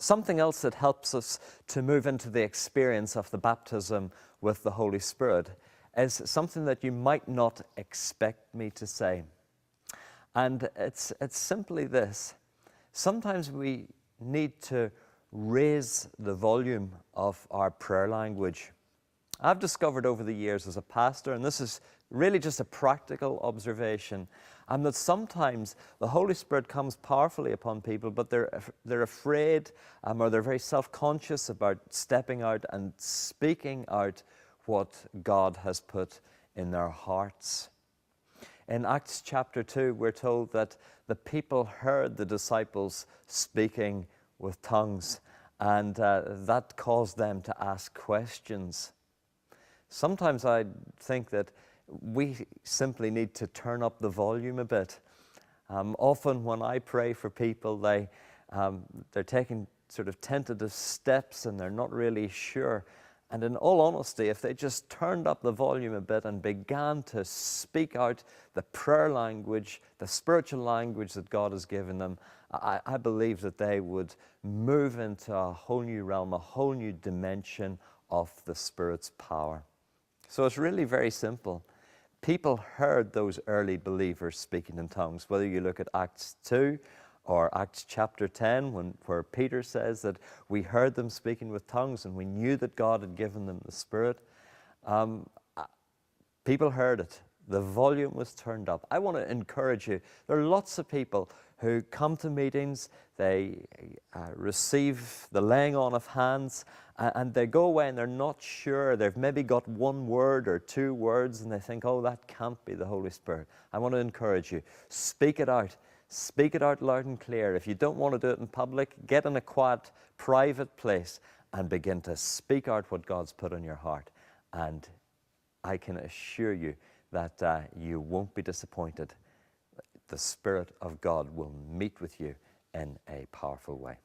Something else that helps us to move into the experience of the baptism with the Holy Spirit is something that you might not expect me to say. And it's simply this. Sometimes we need to raise the volume of our prayer language. I've discovered over the years as a pastor, and this is really just a practical observation, that sometimes the Holy Spirit comes powerfully upon people, but they're afraid or they're very self-conscious about stepping out and speaking out what God has put in their hearts. In Acts chapter 2, we're told that the people heard the disciples speaking with tongues, and that caused them to ask questions. Sometimes I think that we simply need to turn up the volume a bit. Often when I pray for people, they're taking sort of tentative steps and they're not really sure. And in all honesty, if they just turned up the volume a bit and began to speak out the prayer language, the spiritual language that God has given them, I believe that they would move into a whole new realm, a whole new dimension of the Spirit's power. So it's really very simple. People heard those early believers speaking in tongues, whether you look at Acts 2 or Acts chapter 10, where Peter says that we heard them speaking with tongues and we knew that God had given them the Spirit. People heard it. The volume was turned up. I want to encourage you. There are lots of people who come to meetings, they receive the laying on of hands, and they go away and they're not sure. They've maybe got one word or two words and they think, oh, that can't be the Holy Spirit. I want to encourage you. Speak it out. Speak it out loud and clear. If you don't want to do it in public, get in a quiet, private place and begin to speak out what God's put on your heart. And I can assure you that you won't be disappointed. The Spirit of God will meet with you in a powerful way.